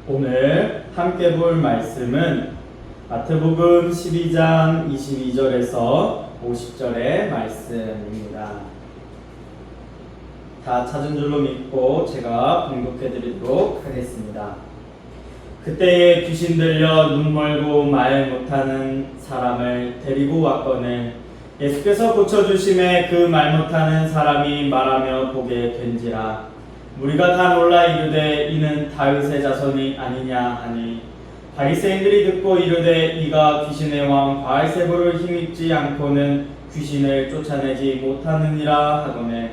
오늘 함께 볼 말씀은 마태복음 12장 22절에서 50절의 말씀입니다. 다 찾은 줄로 믿고 제가 봉독해 드리도록 하겠습니다. 그때에 귀신 들려 눈 멀고 말 못하는 사람을 데리고 왔거늘 예수께서 고쳐주심에 그 말 못하는 사람이 말하며 보게 된지라. 무리가 다 놀라 이르되 이는 다윗의 자손이 아니냐 하니 바리새인들이 듣고 이르되 이가 귀신의 왕 바알세불을 힘입지 않고는 귀신을 쫓아내지 못하느니라 하거늘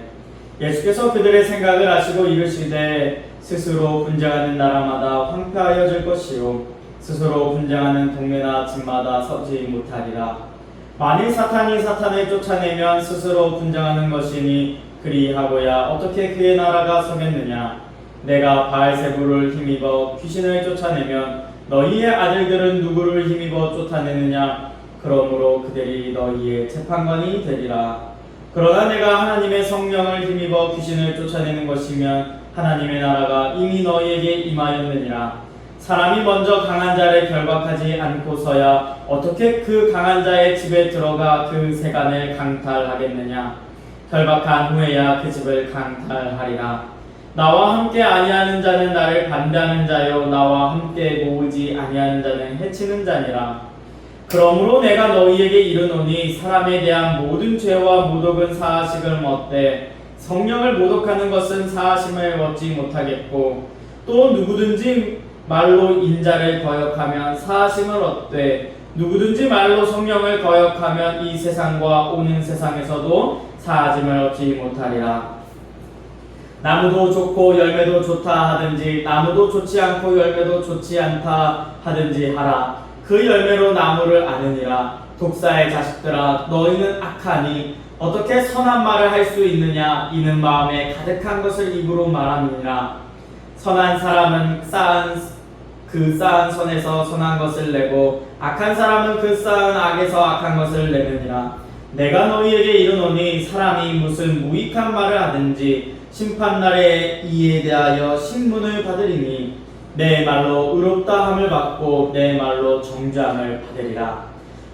예수께서 그들의 생각을 아시고 이르시되 스스로 분쟁하는 나라마다 황폐하여질 것이요 스스로 분쟁하는 동네나 집마다 서지 못하리라. 만일 사탄이 사탄을 쫓아내면 스스로 분쟁하는 것이니 그리하고야 어떻게 그의 나라가 서겠느냐. 내가 바알세불을 힘입어 귀신을 쫓아내면 너희의 아들들은 누구를 힘입어 쫓아내느냐. 그러므로 그들이 너희의 재판관이 되리라. 그러나 내가 하나님의 성령을 힘입어 귀신을 쫓아내는 것이면 하나님의 나라가 이미 너희에게 임하였느니라. 사람이 먼저 강한 자를 결박하지 않고서야 어떻게 그 강한 자의 집에 들어가 그 세간을 강탈하겠느냐. 결박한 후에야 그 집을 강탈하리라. 나와 함께 아니하는 자는 나를 반대하는 자요 나와 함께 모으지 아니하는 자는 해치는 자니라. 그러므로 내가 너희에게 이르노니 사람에 대한 모든 죄와 모독은 사하심을 얻되 성령을 모독하는 것은 사하심을 얻지 못하겠고 또 누구든지 말로 인자를 거역하면 사하심을 얻되 누구든지 말로 성령을 거역하면 이 세상과 오는 세상에서도 사하심을 얻지 못하리라. 나무도 좋고 열매도 좋다 하든지 나무도 좋지 않고 열매도 좋지 않다 하든지 하라. 그 열매로 나무를 아느니라. 독사의 자식들아 너희는 악하니 어떻게 선한 말을 할 수 있느냐. 이는 마음에 가득한 것을 입으로 말함이니라. 선한 사람은 그 쌓은 선에서 선한 것을 내고 악한 사람은 그 쌓은 악에서 악한 것을 내느니라. 내가 너희에게 이르노니 사람이 무슨 무익한 말을 하든지 심판날에 이에 대하여 신문을 받으리니 내 말로 의롭다 함을 받고 내 말로 정죄함을 받으리라.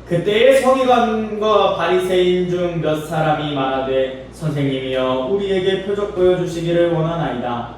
그때에 서기관과 바리새인 중 몇 사람이 말하되 선생님이여 우리에게 표적 보여주시기를 원하나이다.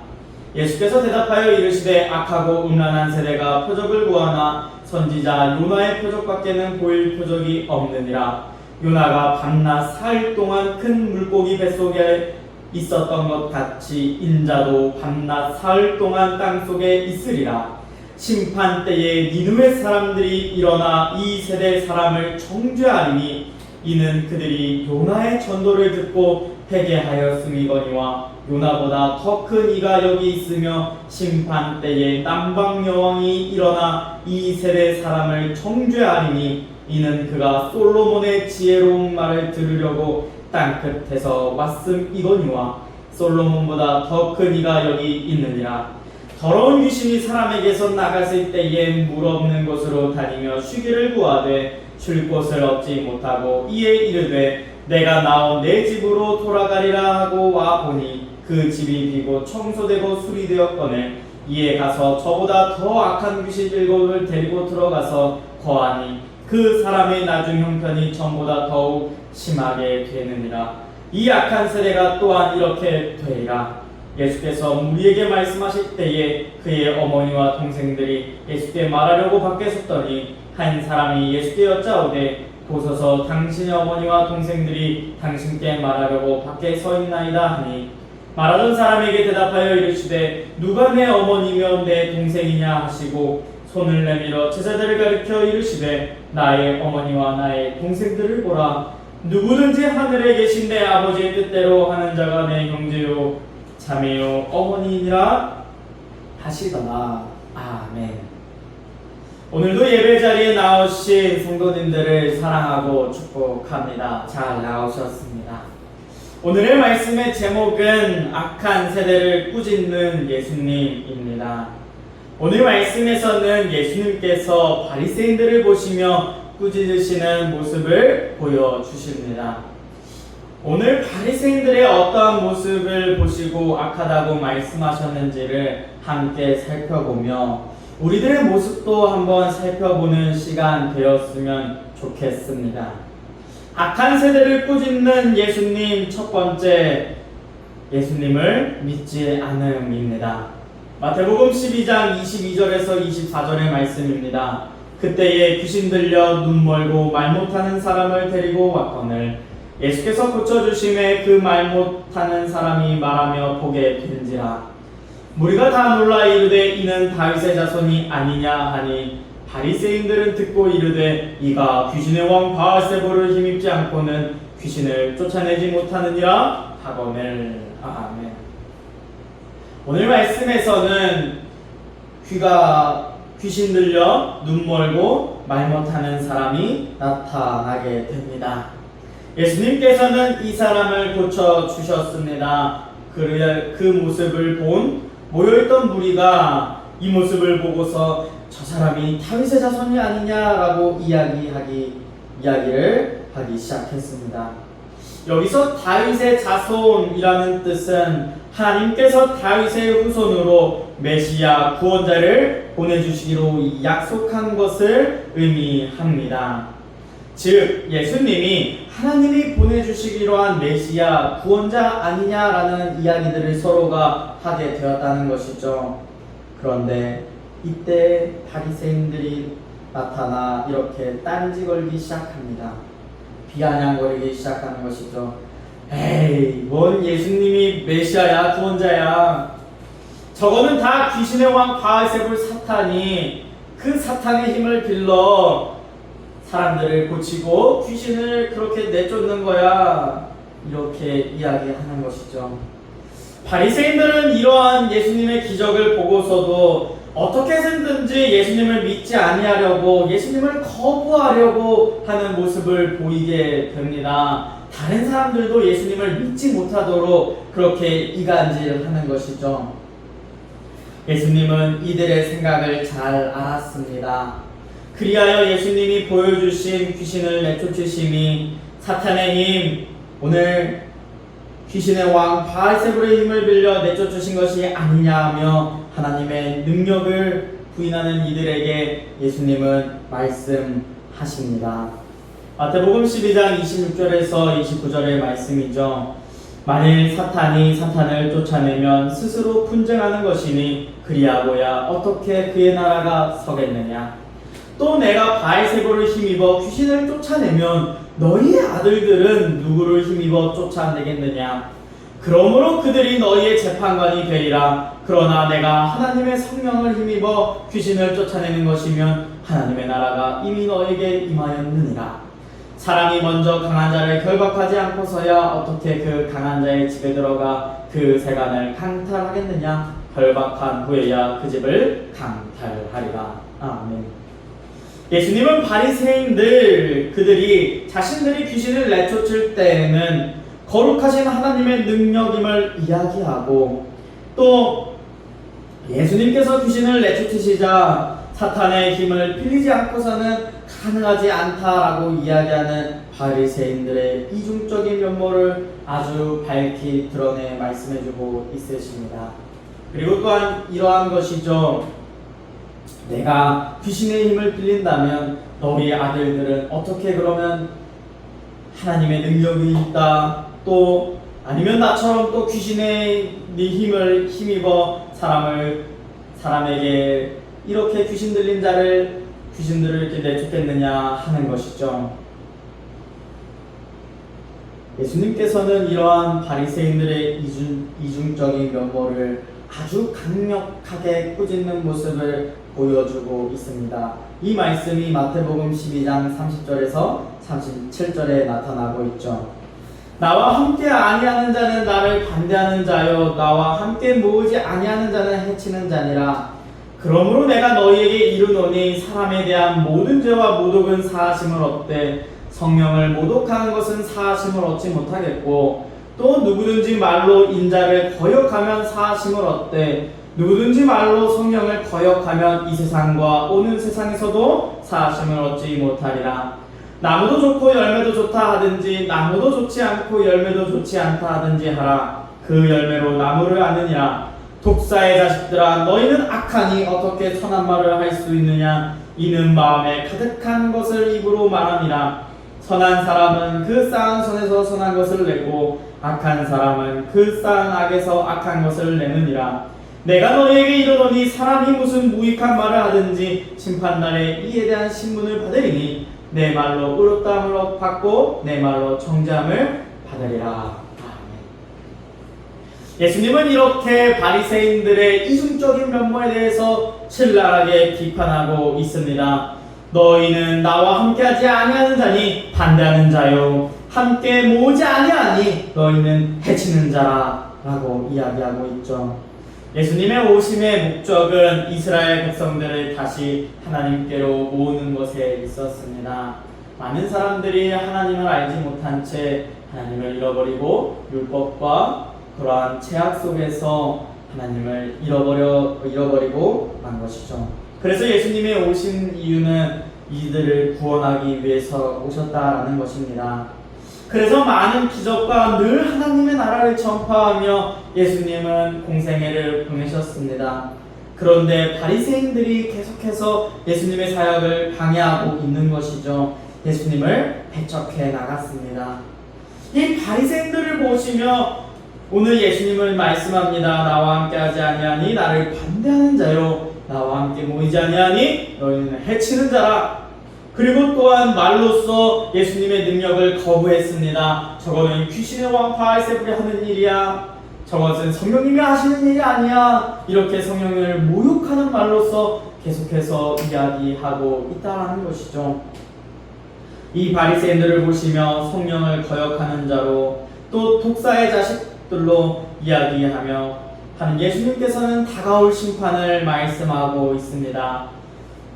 예수께서 대답하여 이르시되 악하고 음란한 세대가 표적을 구하나 선지자 요나의 표적밖에는 보일 표적이 없느니라. 요나가 밤낮 사흘 동안 큰 물고기 뱃속에 있었던 것 같이 인자도 밤낮 사흘 동안 땅속에 있으리라. 심판 때에 니느웨 사람들이 일어나 이 세대 사람을 정죄하리니 이는 그들이 요나의 전도를 듣고 회개하였음이거니와 요나보다 더 큰 이가 여기 있으며 심판 때에 남방 여왕이 일어나 이 세대 사람을 정죄하리니 이는 그가 솔로몬의 지혜로운 말을 들으려고 땅끝에서 왔음이거니와 솔로몬보다 더 큰 이가 여기 있느니라. 더러운 귀신이 사람에게서 나갔을 때에 물 없는 곳으로 다니며 쉬기를 구하되 쉴 곳을 얻지 못하고 이에 이르되 내가 나온 내 집으로 돌아가리라 하고 와보니 그 집이 비고 청소되고 수리되었거늘 이에 가서 저보다 더 악한 귀신 7을 데리고 들어가서 거하니 그 사람의 나중 형편이 전보다 더욱 심하게 되느니라. 이 악한 세대가 또한 이렇게 되리라. 예수께서 무리에게 말씀하실 때에 그의 어머니와 동생들이 예수께 말하려고 밖에 섰더니 한 사람이 예수께 여짜오되 보소서 당신의 어머니와 동생들이 당신께 말하려고 밖에 서 있나이다 하니 말하던 사람에게 대답하여 이르시되 누가 내 어머니며 내 동생이냐 하시고 손을 내밀어 제자들을 가리켜 이르시되 나의 어머니와 나의 동생들을 보라. 누구든지 하늘에 계신 내 아버지의 뜻대로 하는 자가 내 형제요 자매요 어머니이니라 하시더라. 아멘. 오늘도 예배 자리에 나오신 성도님들을 사랑하고 축복합니다. 잘 나오셨습니다. 오늘의 말씀의 제목은 악한 세대를 꾸짖는 예수님입니다. 오늘 말씀에서는 예수님께서 바리새인들을 보시며 꾸짖으시는 모습을 보여주십니다. 오늘 바리새인들의 어떠한 모습을 보시고 악하다고 말씀하셨는지를 함께 살펴보며 우리들의 모습도 한번 살펴보는 시간 되었으면 좋겠습니다. 악한 세대를 꾸짖는 예수님, 첫 번째 예수님을 믿지 않음입니다. 마태복음 12장 22절에서 24절의 말씀입니다. 그때에 귀신 들려 눈 멀고 말 못하는 사람을 데리고 왔거늘 예수께서 고쳐주심에 그 말 못하는 사람이 말하며 보게 된지라. 무리가 다 놀라 이르되 이는 다윗의 자손이 아니냐 하니 바리새인들은 듣고 이르되 이가 귀신의 왕 바알세불을 힘입지 않고는 귀신을 쫓아내지 못하느니라 하거늘. 아멘. 오늘 말씀에서는 귀신 들려 눈 멀고 말 못하는 사람이 나타나게 됩니다. 예수님께서는 이 사람을 고쳐주셨습니다. 그 모습을 본 모여있던 무리가 이 모습을 보고서 저 사람이 다윗의 자손이 아니냐라고 이야기를 하기 시작했습니다. 여기서 다윗의 자손이라는 뜻은 하나님께서 다윗의 후손으로 메시아 구원자를 보내주시기로 약속한 것을 의미합니다. 즉 예수님이 하나님이 보내주시기로 한 메시아 구원자 아니냐라는 이야기들을 서로가 하게 되었다는 것이죠. 그런데 이때 바리새인들이 나타나 이렇게 딴지 걸기 시작합니다. 비아냥거리기 시작하는 것이죠. 에이, 뭔 예수님이 메시아야, 구원자야. 저거는 다 귀신의 왕 바알세불 사탄이 그 사탄의 힘을 빌러 사람들을 고치고 귀신을 그렇게 내쫓는 거야. 이렇게 이야기하는 것이죠. 바리새인들은 이러한 예수님의 기적을 보고서도 어떻게 해서든지 예수님을 믿지 아니하려고, 예수님을 거부하려고 하는 모습을 보이게 됩니다. 다른 사람들도 예수님을 믿지 못하도록 그렇게 이간질하는 것이죠. 예수님은 이들의 생각을 잘 알았습니다. 그리하여 예수님이 보여주신 귀신을 내쫓으심이 사탄의 힘, 오늘 귀신의 왕 바알세불의 힘을 빌려 내쫓으신 것이 아니냐며 하나님의 능력을 부인하는 이들에게 예수님은 말씀하십니다. 마태복음 12장 26절에서 29절의 말씀이죠. 만일 사탄이 사탄을 쫓아내면 스스로 분쟁하는 것이니 그리하고야 어떻게 그의 나라가 서겠느냐. 또 내가 바알세불을 힘입어 귀신을 쫓아내면 너희의 아들들은 누구를 힘입어 쫓아내겠느냐. 그러므로 그들이 너희의 재판관이 되리라. 그러나 내가 하나님의 성령을 힘입어 귀신을 쫓아내는 것이면 하나님의 나라가 이미 너에게 임하였느니라. 사람이 먼저 강한 자를 결박하지 않고서야 어떻게 그 강한 자의 집에 들어가 그 세간을 강탈하겠느냐. 결박한 후에야 그 집을 강탈하리라. 아멘. 예수님은 바리새인들, 그들이 자신들이 귀신을 내쫓을 때에는 거룩하신 하나님의 능력임을 이야기하고, 또 예수님께서 귀신을 내쫓으시자 사탄의 힘을 빌리지 않고서는 가능하지 않다라고 이야기하는 바리새인들의 이중적인 면모를 아주 밝히 드러내 말씀해주고 있으십니다. 그리고 또한 이러한 것이죠. 내가 귀신의 힘을 빌린다면 너희 아들들은 어떻게 그러면 하나님의 능력이 있다, 또 아니면 나처럼 또 귀신의 힘을 힘입어 사람에게 이렇게 귀신 들린 귀신들을 이렇게 내쫓겠느냐 하는 것이죠. 예수님께서는 이러한 바리새인들의 이중적인 면모를 아주 강력하게 꾸짖는 모습을 보여주고 있습니다. 이 말씀이 마태복음 12장 30절에서 37절에 나타나고 있죠. 나와 함께 아니하는 자는 나를 반대하는 자요 나와 함께 모으지 아니하는 자는 해치는 자니라. 그러므로 내가 너희에게 이르노니 사람에 대한 모든 죄와 모독은 사하심을 얻되 성령을 모독하는 것은 사하심을 얻지 못하겠고, 또 누구든지 말로 인자를 거역하면 사하심을 얻되 누구든지 말로 성령을 거역하면 이 세상과 오는 세상에서도 사하심을 얻지 못하리라. 나무도 좋고 열매도 좋다 하든지 나무도 좋지 않고 열매도 좋지 않다 하든지 하라. 그 열매로 나무를 아느니라. 독사의 자식들아, 너희는 악하니 어떻게 선한 말을 할 수 있느냐? 이는 마음에 가득한 것을 입으로 말함이라. 선한 사람은 그 쌓은 손에서 선한 것을 내고 악한 사람은 그 쌓은 악에서 악한 것을 내느니라. 내가 너희에게 이르노니 사람이 무슨 무익한 말을 하든지 심판날에 이에 대한 신문을 받으리니 내 말로 의롭다함을 받고 내 말로 정죄함을 받으리라. 예수님은 이렇게 바리새인들의 이중적인 면모에 대해서 신랄하게 비판하고 있습니다. 너희는 나와 함께하지 아니하는 자니 반대하는 자요, 함께 모으지 아니하니 너희는 해치는 자라 라고 이야기하고 있죠. 예수님의 오심의 목적은 이스라엘 백성들을 다시 하나님께로 모으는 것에 있었습니다. 많은 사람들이 하나님을 알지 못한 채 하나님을 잃어버리고 율법과 그러한 죄악 속에서 하나님을 잃어버리고 만 것이죠. 그래서 예수님이 오신 이유는 이들을 구원하기 위해서 오셨다라는 것입니다. 그래서 많은 기적과 늘 하나님의 나라를 전파하며 예수님은 공생애를 보내셨습니다. 그런데 바리새인들이 계속해서 예수님의 사역을 방해하고 있는 것이죠. 예수님을 배척해 나갔습니다. 이 바리새인들을 보시며 오늘 예수님은 말씀합니다. 나와 함께 하지 아니하니 나를 반대하는 자요, 나와 함께 모이지 아니하니 너희는 해치는 자라. 그리고 또한 말로써 예수님의 능력을 거부했습니다. 저거는 귀신의 왕 바알세불이 하는 일이야, 저것은 성령님이 하시는 일이 아니야, 이렇게 성령을 모욕하는 말로써 계속해서 이야기하고 있다는 것이죠. 이 바리새인들을 보시며 성령을 거역하는 자로 또 독사의 자식들로 이야기하며 하는 예수님께서는 다가올 심판을 말씀하고 있습니다.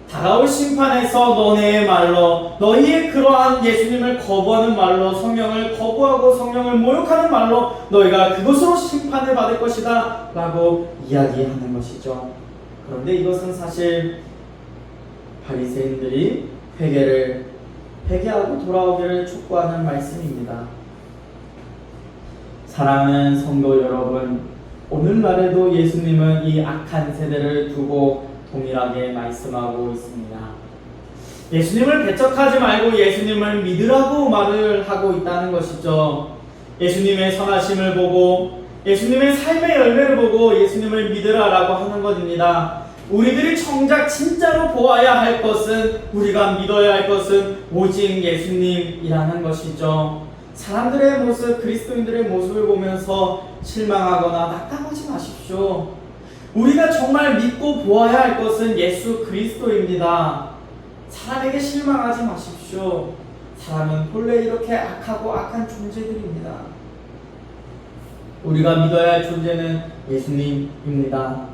다가올 심판에서 너네의 말로, 너희의 그러한 예수님을 거부하는 말로, 성령을 거부하고 성령을 모욕하는 말로 너희가 그것으로 심판을 받을 것이다 라고 이야기하는 것이죠. 그런데 이것은 사실 바리새인들이 회개하고 돌아오기를 촉구하는 말씀입니다. 사랑하는 성도 여러분, 오늘날에도 예수님은 이 악한 세대를 두고 동일하게 말씀하고 있습니다. 예수님을 배척하지 말고 예수님을 믿으라고 말을 하고 있다는 것이죠. 예수님의 선하심을 보고 예수님의 삶의 열매를 보고 예수님을 믿으라라고 하는 것입니다. 우리들이 정작 진짜로 보아야 할 것은, 우리가 믿어야 할 것은 오직 예수님이라는 것이죠. 사람들의 모습, 그리스도인들의 모습을 보면서 실망하거나 낙담하지 마십시오. 우리가 정말 믿고 보아야 할 것은 예수 그리스도입니다. 사람에게 실망하지 마십시오. 사람은 본래 이렇게 악하고 악한 존재들입니다. 우리가 믿어야 할 존재는 예수님입니다.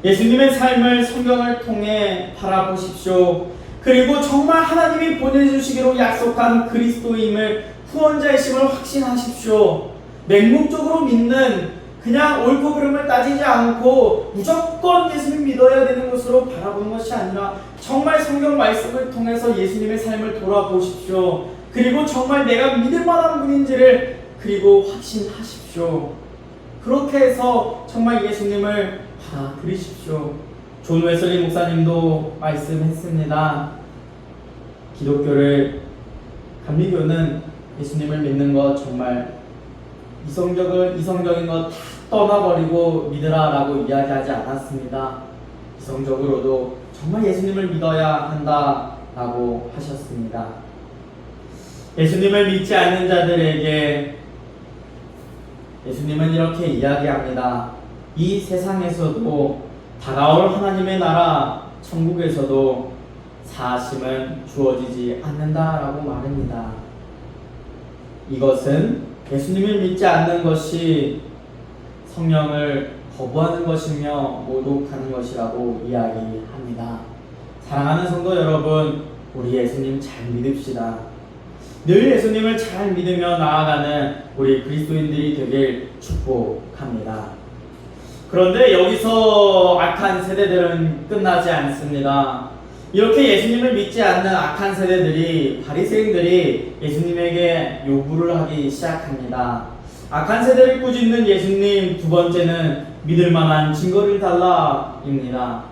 예수님의 삶을 성경을 통해 바라보십시오. 그리고 정말 하나님이 보내주시기로 약속한 그리스도임을, 후원자이심을 확신하십시오. 맹목적으로 믿는, 그냥 옳고 그름을 따지지 않고 무조건 예수님 믿어야 되는 것으로 바라보는 것이 아니라 정말 성경 말씀을 통해서 예수님의 삶을 돌아보십시오. 그리고 정말 내가 믿을 만한 분인지를 그리고 확신하십시오. 그렇게 해서 정말 예수님을 받아들이십시오. 존 웨슬리 목사님도 말씀했습니다. 감리교는 예수님을 믿는 것, 정말 이성적인 것 다 떠나버리고 믿으라라고 이야기하지 않았습니다. 이성적으로도 정말 예수님을 믿어야 한다라고 하셨습니다. 예수님을 믿지 않는 자들에게 예수님은 이렇게 이야기합니다. 이 세상에서도 다가올 하나님의 나라 천국에서도 사하심은 주어지지 않는다라고 말합니다. 이것은 예수님을 믿지 않는 것이 성령을 거부하는 것이며 모독하는 것이라고 이야기합니다. 사랑하는 성도 여러분, 우리 예수님 잘 믿읍시다. 늘 예수님을 잘 믿으며 나아가는 우리 그리스도인들이 되길 축복합니다. 그런데 여기서 악한 세대들은 끝나지 않습니다. 이렇게 예수님을 믿지 않는 악한 세대들이, 바리새인들이 예수님에게 요구를 하기 시작합니다. 악한 세대를 꾸짖는 예수님. 두 번째는 믿을 만한 증거를 달라입니다.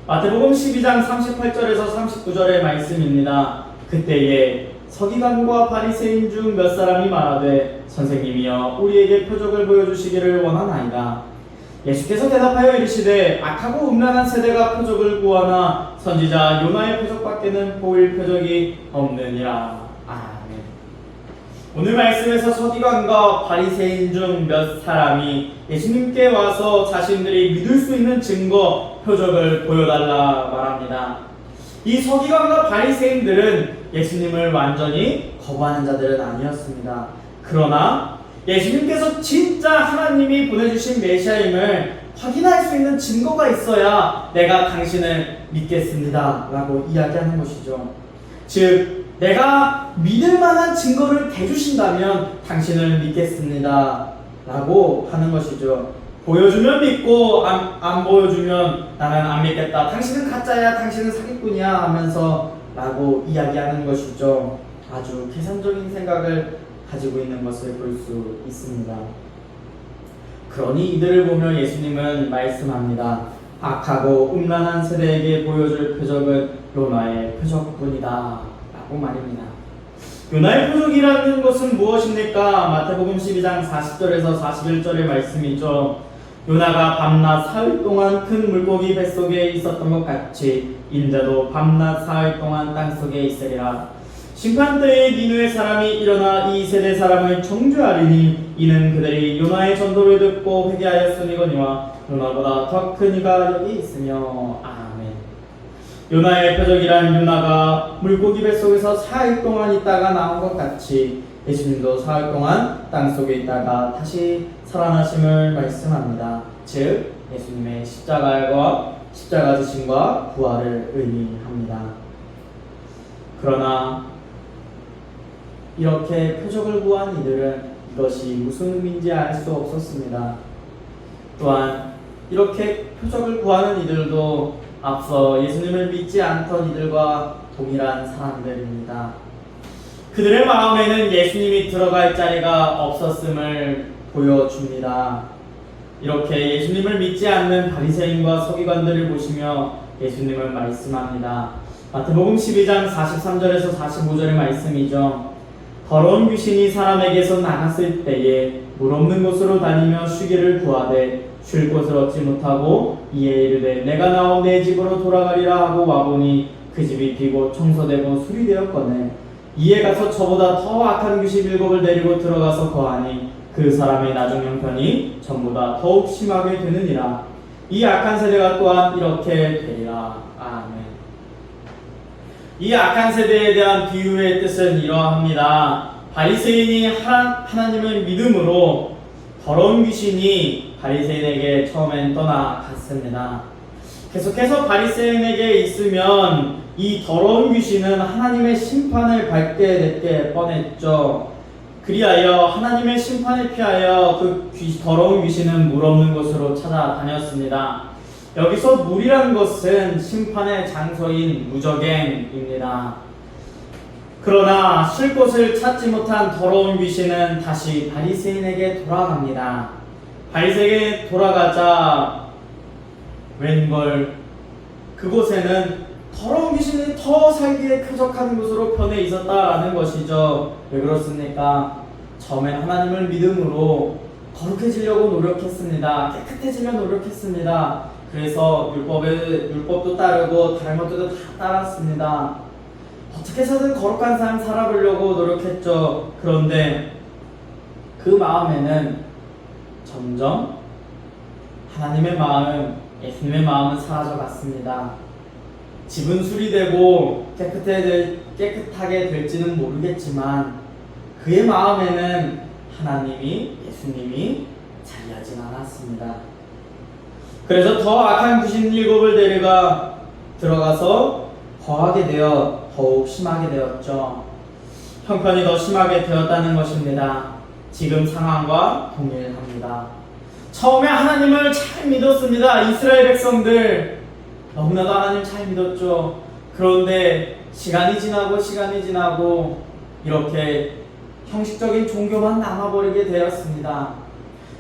마태복음 12장 38절에서 39절의 말씀입니다. 그때에 서기관과 바리새인 중 몇 사람이 말하되 선생님이여 우리에게 표적을 보여주시기를 원하나이다. 예수께서 대답하여 이르시되 악하고 음란한 세대가 표적을 구하나 선지자 요나의 표적밖에는 보일 표적이 없느니라. 아멘. 오늘 말씀에서 서기관과 바리새인 중 몇 사람이 예수님께 와서 자신들이 믿을 수 있는 증거, 표적을 보여달라 말합니다. 이 서기관과 바리새인들은 예수님을 완전히 거부하는 자들은 아니었습니다. 그러나 예수님께서 진짜 하나님이 보내주신 메시아임을 확인할 수 있는 증거가 있어야 내가 당신을 믿겠습니다 라고 이야기하는 것이죠. 즉 내가 믿을 만한 증거를 대주신다면 당신을 믿겠습니다 라고 하는 것이죠. 보여주면 믿고 안 보여주면 나는 안 믿겠다. 당신은 가짜야, 당신은 사기꾼이야 하면서 라고 이야기하는 것이죠. 아주 계산적인 생각을 가지고 있는 것을 볼 수 있습니다. 그러니 이들을 보며 예수님은 말씀합니다. 악하고 음란한 세대에게 보여줄 표적은 요나의 표적뿐이다 라고 말입니다. 요나의 표적이라는 것은 무엇입니까? 마태복음 12장 40절에서 41절의 말씀이죠. 요나가 밤낮 사흘 동안 큰 물고기 뱃속에 있었던 것 같이 인자도 밤낮 사흘 동안 땅속에 있으리라. 심판때에 니느웨 사람이 일어나 이 세대 사람을 정죄하리니 이는 그들이 요나의 전도를 듣고 회개하였으니거니와 요나보다 더 큰 이가 여기 있으며. 아멘. 요나의 표적이란 요나가 물고기 뱃속에서 사흘 동안 있다가 나온 것 같이 예수님도 사흘 동안 땅속에 있다가 다시 살아나심을 말씀합니다. 즉 예수님의 십자가 지심과 부활을 의미합니다. 그러나 이렇게 표적을 구한 이들은 이것이 무슨 의미인지 알 수 없었습니다. 또한 이렇게 표적을 구하는 이들도 앞서 예수님을 믿지 않던 이들과 동일한 사람들입니다. 그들의 마음에는 예수님이 들어갈 자리가 없었음을 보여줍니다. 이렇게 예수님을 믿지 않는 바리새인과 서기관들을 보시며 예수님은 말씀합니다. 마태복음 12장 43절에서 45절의 말씀이죠. 더러운 귀신이 사람에게서 나갔을 때에 물 없는 곳으로 다니며 쉬기를 구하되 쉴 곳을 얻지 못하고 이에 이르되 내가 나와 내 집으로 돌아가리라 하고 와보니 그 집이 비고 청소되고 수리되었거늘 이에 가서 저보다 더 악한 귀신 7을 데리고 들어가서 거하니 그 사람의 나중 형편이 전보다 더욱 심하게 되느니라. 이 악한 세대가 또한 이렇게 되리라. 아멘. 이 악한 세대에 대한 비유의 뜻은 이러합니다. 바리새인이 하나님을 믿음으로 더러운 귀신이 바리새인에게 처음엔 떠나갔습니다. 계속해서 바리새인에게 있으면 이 더러운 귀신은 하나님의 심판을 받게 됐게 뻔했죠. 그리하여 하나님의 심판을 피하여 그 더러운 귀신은 물 없는 곳으로 찾아다녔습니다. 여기서 물이란 것은 심판의 장소인 무저갱입니다. 그러나 쉴 곳을 찾지 못한 더러운 귀신은 다시 바리새인에게 돌아갑니다. 바리새인에게 돌아가자 웬걸 그곳에는 더러운 귀신이 더 살기에 쾌적한 곳으로 변해 있었다라는 것이죠. 왜 그렇습니까? 처음에 하나님을 믿음으로 거룩해지려고 노력했습니다. 깨끗해지려 노력했습니다. 그래서 율법도 따르고 다른 것들도 다 따랐습니다. 어떻게 해서든 거룩한 삶 살아보려고 노력했죠. 그런데 그 마음에는 점점 하나님의 마음, 예수님의 마음은 사라져갔습니다. 집은 수리되고 깨끗하게 될지는 모르겠지만 그의 마음에는 하나님이, 예수님이 자리하진 않았습니다. 그래서 더 악한 귀신 7을 데려가 들어가서 거하게 되어 더욱 심하게 되었죠. 형편이 더 심하게 되었다는 것입니다. 지금 상황과 동일합니다. 처음에 하나님을 잘 믿었습니다. 이스라엘 백성들 너무나도 하나님 잘 믿었죠. 그런데 시간이 지나고 이렇게 형식적인 종교만 남아버리게 되었습니다.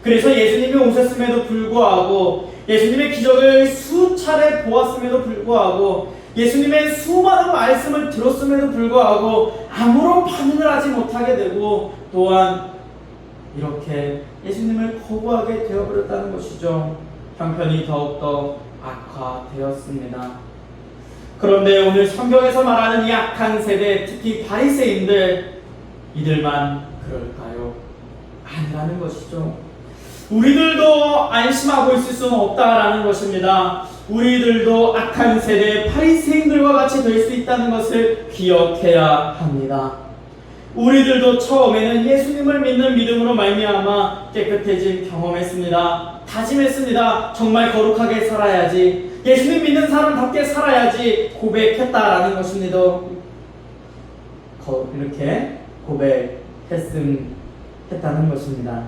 그래서 예수님이 오셨음에도 불구하고, 예수님의 기적을 수차례 보았음에도 불구하고, 예수님의 수많은 말씀을 들었음에도 불구하고 아무런 반응을 하지 못하게 되고, 또한 이렇게 예수님을 거부하게 되어버렸다는 것이죠. 형편이 더욱더 악화되었습니다. 그런데 오늘 성경에서 말하는 이 악한 세대, 특히 바리새인들, 이들만 그럴까요? 아니라는 것이죠. 우리들도 안심하고 있을 수는 없다라는 것입니다. 우리들도 악한 세대 바리새인들과 같이 될 수 있다는 것을 기억해야 합니다. 우리들도 처음에는 예수님을 믿는 믿음으로 말미암아 깨끗해짐 경험했습니다. 다짐했습니다. 정말 거룩하게 살아야지, 예수님 믿는 사람답게 살아야지 고백했다라는 것입니다. 이렇게 고백했다는 것입니다.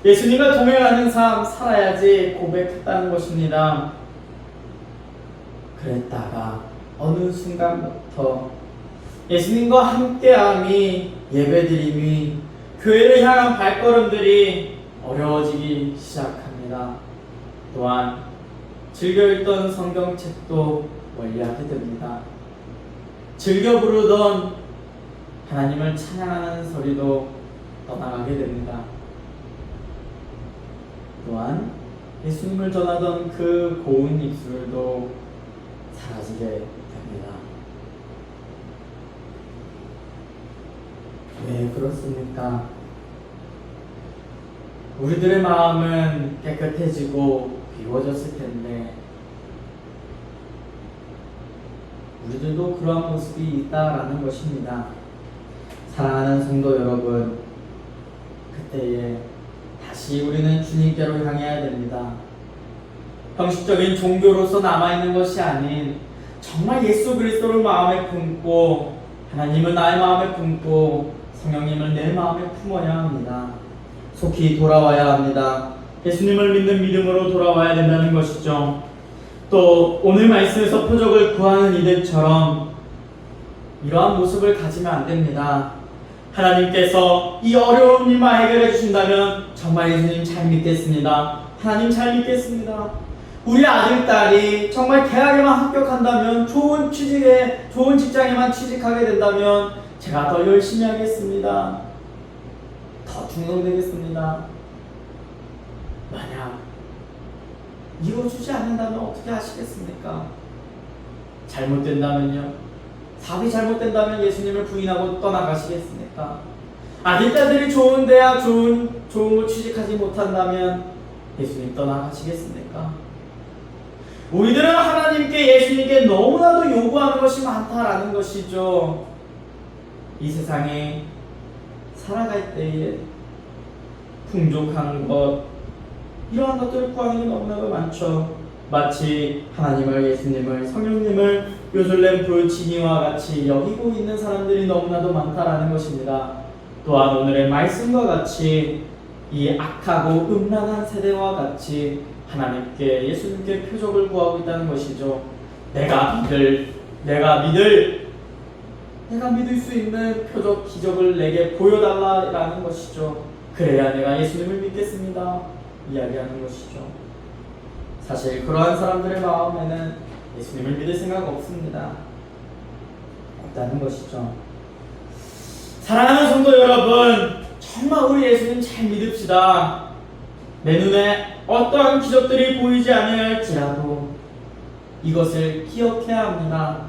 예수님과 동행하는 삶 살아야지 고백했다는 것입니다. 그랬다가 어느 순간부터 예수님과 함께함이, 예배드림이, 교회를 향한 발걸음들이 어려워지기 시작합니다. 또한 즐겨 읽던 성경책도 멀리하게 됩니다. 즐겨 부르던 하나님을 찬양하는 소리도 떠나가게 됩니다. 또한 예수님을 전하던 그 고운 입술도 사라지게 됩니다. 왜 그렇습니까? 우리들의 마음은 깨끗해지고 비워졌을 텐데 우리들도 그러한 모습이 있다라는 것입니다. 사랑하는 성도 여러분, 그때에 다시 우리는 주님께로 향해야 됩니다. 형식적인 종교로서 남아있는 것이 아닌 정말 예수 그리스도를 마음에 품고, 하나님을 나의 마음에 품고 성령님을 내 마음에 품어야 합니다. 속히 돌아와야 합니다. 예수님을 믿는 믿음으로 돌아와야 된다는 것이죠. 또 오늘 말씀에서 표적을 구하는 이들처럼 이러한 모습을 가지면 안 됩니다. 하나님께서 이 어려운 일만 해결해 주신다면 정말 예수님 잘 믿겠습니다. 하나님 잘 믿겠습니다. 우리 아들, 딸이 정말 대학에만 합격한다면, 좋은 취직에, 좋은 직장에만 취직하게 된다면 제가 더 열심히 하겠습니다. 더 충성되겠습니다. 만약 이루어주지 않는다면 어떻게 하시겠습니까? 잘못된다면요? 사업이 잘못된다면 예수님을 부인하고 떠나가시겠습니까? 아들, 딸들이 좋은 대학, 좋은 곳 취직하지 못한다면 예수님 떠나가시겠습니까? 우리들은 하나님께, 예수님께 너무나도 요구하는 것이 많다라는 것이죠. 이 세상에 살아갈 때에 풍족한 것, 이러한 것들을 구하는 게 너무나도 많죠. 마치 하나님을, 예수님을, 성령님을 요술램 불지니와 같이 여기고 있는 사람들이 너무나도 많다라는 것입니다. 또한 오늘의 말씀과 같이 이 악하고 음란한 세대와 같이 하나님께, 예수님께 표적을 구하고 있다는 것이죠. 내가 믿을 수 있는 표적, 기적을 내게 보여달라라는 것이죠. 그래야 내가 예수님을 믿겠습니다 이야기하는 것이죠. 사실 그러한 사람들의 마음에는 예수님을 믿을 생각 없습니다. 없다는 것이죠. 사랑하는 성도 여러분, 정말 우리 예수님 잘 믿읍시다. 내 눈에 어떠한 기적들이 보이지 아니할지라도 이것을 기억해야 합니다.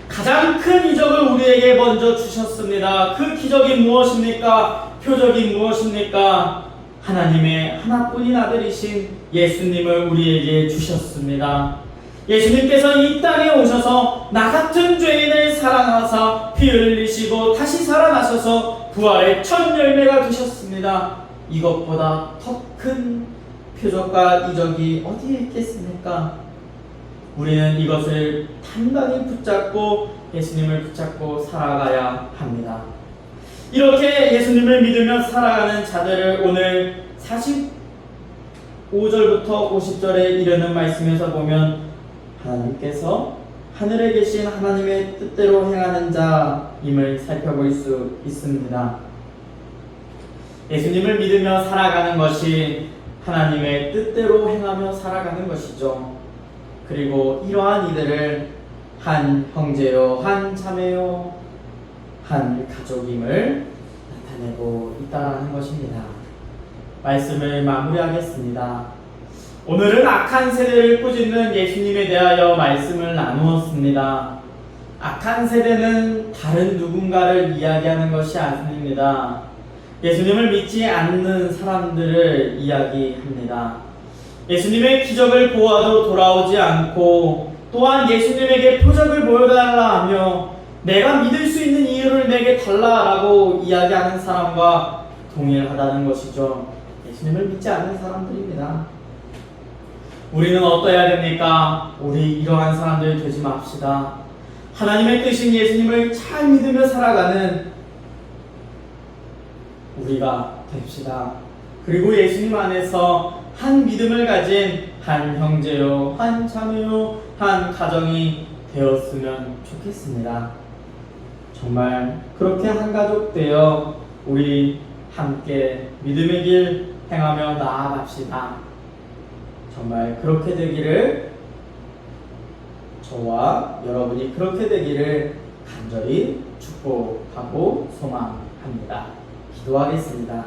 가장 큰 이적을 우리에게 먼저 주셨습니다. 그 기적이 무엇입니까? 표적이 무엇입니까? 하나님의 하나뿐인 아들이신 예수님을 우리에게 주셨습니다. 예수님께서 이 땅에 오셔서 나 같은 죄인을 사랑하사 피 흘리시고 다시 살아나셔서 부활의 첫 열매가 되셨습니다. 이것보다 더 큰 표적과 이적이 어디에 있겠습니까? 우리는 이것을 단단히 붙잡고 예수님을 붙잡고 살아가야 합니다. 이렇게 예수님을 믿으며 살아가는 자들을 오늘 45절부터 50절에 이르는 말씀에서 보면 하나님께서 하늘에 계신 하나님의 뜻대로 행하는 자임을 살펴볼 수 있습니다. 예수님을 믿으며 살아가는 것이 하나님의 뜻대로 행하며 살아가는 것이죠. 그리고 이러한 이들을 한 형제요, 한 자매요, 한 가족임을 나타내고 있다는 것입니다. 말씀을 마무리하겠습니다. 오늘은 악한 세대를 꾸짖는 예수님에 대하여 말씀을 나누었습니다. 악한 세대는 다른 누군가를 이야기하는 것이 아닙니다. 예수님을 믿지 않는 사람들을 이야기합니다. 예수님의 기적을 보아도 돌아오지 않고 또한 예수님에게 표적을 보여달라 하며 내가 믿을 수 있는 이유를 내게 달라라고 이야기하는 사람과 동일하다는 것이죠. 예수님을 믿지 않는 사람들입니다. 우리는 어떠해야 됩니까? 우리 이러한 사람들 되지 맙시다. 하나님의 뜻인 예수님을 잘 믿으며 살아가는 우리가 됩시다. 그리고 예수님 안에서 한 믿음을 가진 한 형제요, 한 자매요, 한 가정이 되었으면 좋겠습니다. 정말 그렇게 한 가족 되어 우리 함께 믿음의 길 행하며 나아갑시다. 정말 그렇게 되기를, 저와 여러분이 그렇게 되기를 간절히 축복하고 소망합니다. 기도하겠습니다.